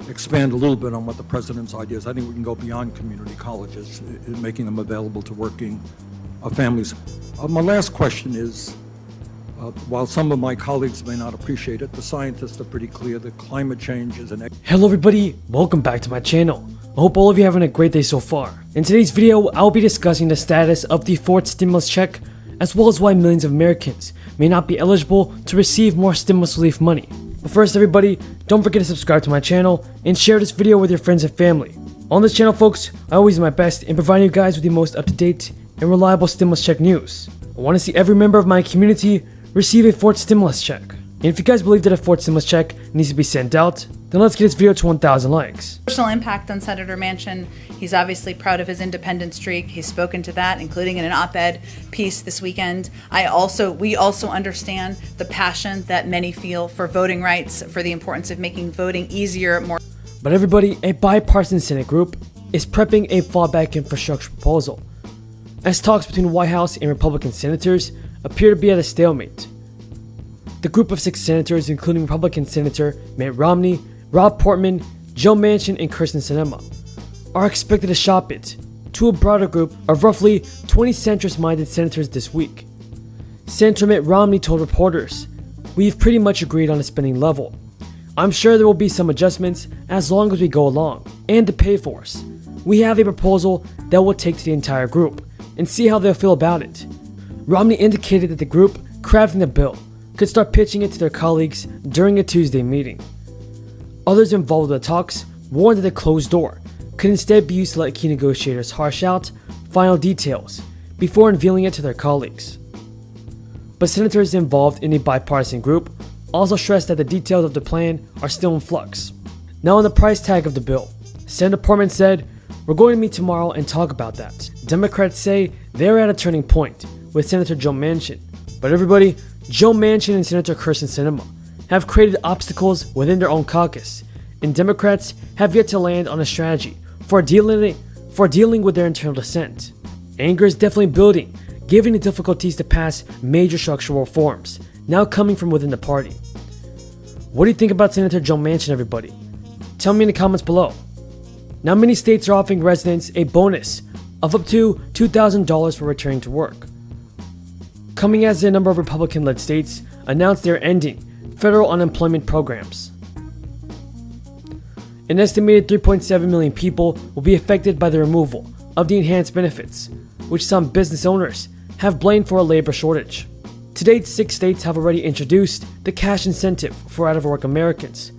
expand a little bit on what the president's idea is. I think we can go beyond community colleges in making them available to working families. My last question is, while some of my colleagues may not appreciate it, the scientists are pretty clear that climate change is an... Hello everybody, welcome back to my channel. I hope all of you are having a great day so far. In today's video, I'll be discussing the status of the fourth stimulus check, as well as why millions of Americans may not be eligible to receive more stimulus relief money. But first everybody, don't forget to subscribe to my channel and share this video with your friends and family. On this channel folks, I always do my best in providing you guys with the most up-to-date and reliable stimulus check news. I want to see every member of my community receive a fourth stimulus check. And if you guys believe that a fourth stimulus check needs to be sent out, then let's get this video to 1,000 likes. Personal impact on Senator Manchin. He's obviously proud of his independent streak. He's spoken to that, including in an op-ed piece this weekend. We also understand the passion that many feel for voting rights, for the importance of making voting easier, more. But everybody, a bipartisan Senate group is prepping a fallback infrastructure proposal, as talks between White House and Republican senators appear to be at a stalemate. The group of 6 senators, including Republican Senator Mitt Romney, Rob Portman, Joe Manchin, and Kyrsten Sinema, are expected to shop it to a broader group of roughly 20 centrist-minded senators this week. Senator Mitt Romney told reporters, "We've pretty much agreed on a spending level. I'm sure there will be some adjustments as long as we go along, and the pay for us. We have a proposal that we'll take to the entire group and see how they'll feel about it." Romney indicated that the group crafting the bill could start pitching it to their colleagues during a Tuesday meeting. Others involved with the talks warned that the closed door could instead be used to let key negotiators hash out final details before unveiling it to their colleagues. But senators involved in the bipartisan group also stressed that the details of the plan are still in flux. Now on the price tag of the bill, Senator Portman said, "We're going to meet tomorrow and talk about that." Democrats say they're at a turning point with Senator Joe Manchin. But everybody, Joe Manchin and Senator Kyrsten Sinema have created obstacles within their own caucus, and Democrats have yet to land on a strategy for dealing with their internal dissent. Anger is definitely building, given the difficulties to pass major structural reforms now coming from within the party. What do you think about Senator Joe Manchin, everybody? Tell me in the comments below. Now many states are offering residents a bonus of up to $2,000 for returning to work, coming as a number of Republican-led states announced they are ending federal unemployment programs. An estimated 3.7 million people will be affected by the removal of the enhanced benefits, which some business owners have blamed for a labor shortage. To date, 6 states have already introduced the cash incentive for out-of-work Americans,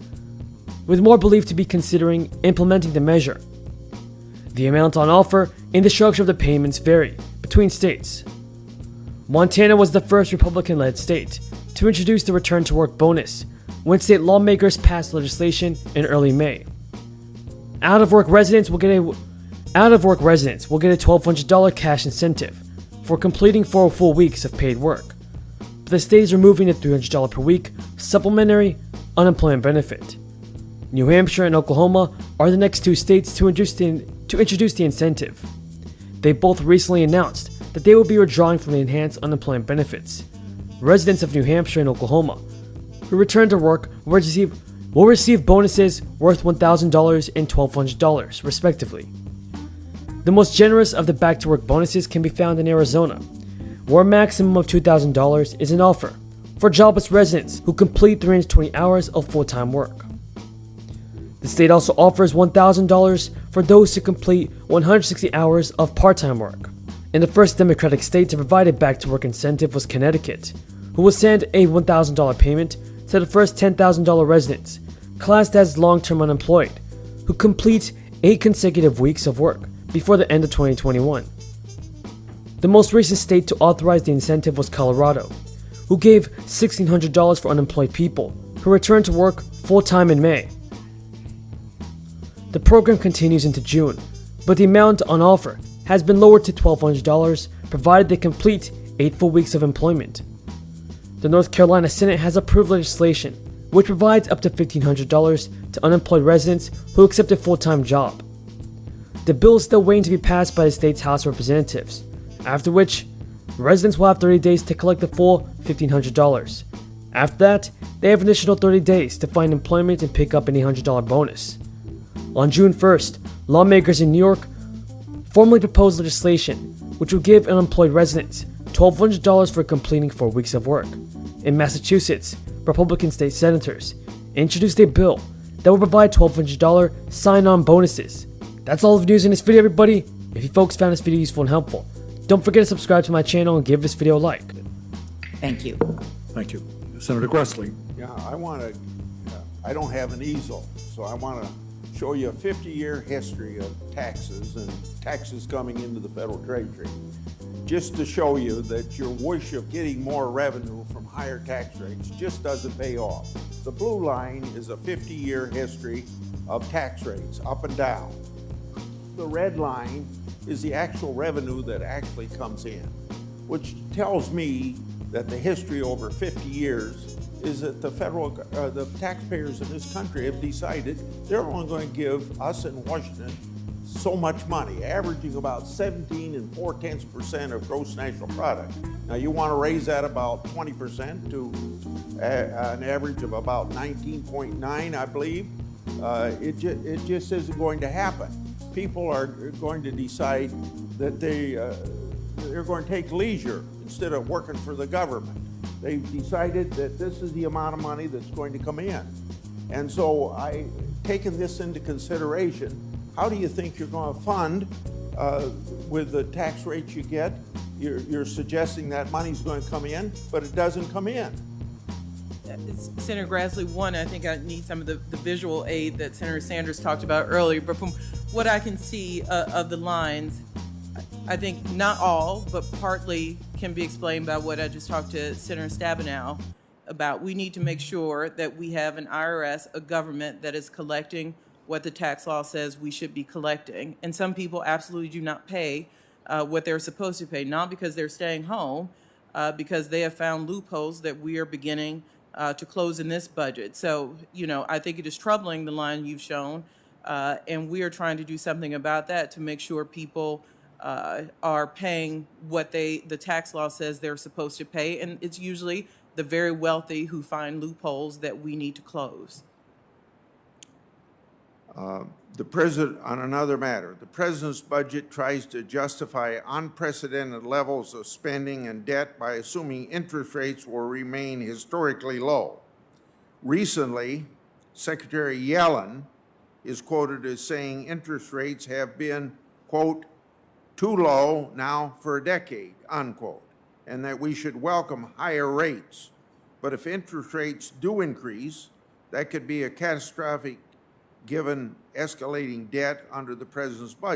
with more believed to be considering implementing the measure. The amount on offer and the structure of the payments vary between states. Montana was the first Republican-led state to introduce the return-to-work bonus when state lawmakers passed legislation in early May. Out-of-work residents will get a $1,200 cash incentive for completing 4 full weeks of paid work, but the state is removing the $300 per week supplementary unemployment benefit. New Hampshire and Oklahoma are the next 2 states to introduce the incentive. They both recently announced that they will be withdrawing from the enhanced unemployment benefits. Residents of New Hampshire and Oklahoma who return to work will receive bonuses worth $1,000 and $1,200, respectively. The most generous of the back-to-work bonuses can be found in Arizona, where a maximum of $2,000 is an offer for jobless residents who complete 320 hours of full-time work. The state also offers $1,000 for those who complete 160 hours of part-time work. And the first Democratic state to provide a back-to-work incentive was Connecticut, who will send a $1,000 payment to the first $10,000 residents classed as long-term unemployed who complete 8 consecutive weeks of work before the end of 2021. The most recent state to authorize the incentive was Colorado, who gave $1,600 for unemployed people who returned to work full-time in May. The program continues into June, but the amount on offer has been lowered to $1,200 provided they complete 8 full weeks of employment. The North Carolina Senate has approved legislation which provides up to $1,500 to unemployed residents who accept a full-time job. The bill is still waiting to be passed by the state's House of Representatives, after which residents will have 30 days to collect the full $1,500. After that, they have an additional 30 days to find employment and pick up an $800 bonus. On June 1st, lawmakers in New York formally proposed legislation which would give unemployed residents $1,200 for completing 4 weeks of work. In Massachusetts, Republican state senators introduced a bill that will provide $1,200 sign-on bonuses. That's all of the news in this video, everybody. If you folks found this video useful and helpful, don't forget to subscribe to my channel and give this video a like. Thank you. Thank you. Senator Grassley. Yeah, I don't have an easel, so I want to show you a 50-year history of taxes and taxes coming into the federal treasury, just to show you that your wish of getting more revenue from higher tax rates just doesn't pay off. The blue line is a 50-year history of tax rates, up and down. The red line is the actual revenue that actually comes in, which tells me that the history over 50 years is that the taxpayers in this country have decided they're only going to give us in Washington so much money, averaging about 17.4% of gross national product. Now you want to raise that about 20% to an average of about 19.9, I believe. It just isn't going to happen. People are going to decide that they're going to take leisure instead of working for the government. They've decided that this is the amount of money that's going to come in. And so taking this into consideration, how do you think you're going to fund with the tax rates you get? You're suggesting that money's going to come in, but it doesn't come in. Senator Grassley, one, I think I need some of the visual aid that Senator Sanders talked about earlier, but from what I can see of the lines, I think not all, but partly can be explained by what I just talked to Senator Stabenow about. We need to make sure that we have an IRS, a government that is collecting what the tax law says we should be collecting. And some people absolutely do not pay what they're supposed to pay, not because they're staying home, because they have found loopholes that we are beginning to close in this budget. So, I think it is troubling, the line you've shown, and we are trying to do something about that to make sure people are paying what the tax law says they're supposed to pay, and it's usually the very wealthy who find loopholes that we need to close. The president, on another matter, the president's budget tries to justify unprecedented levels of spending and debt by assuming interest rates will remain historically low. Recently, Secretary Yellen is quoted as saying interest rates have been, quote, too low now for a decade, unquote, and that we should welcome higher rates. But if interest rates do increase, that could be a catastrophic given escalating debt under the president's budget.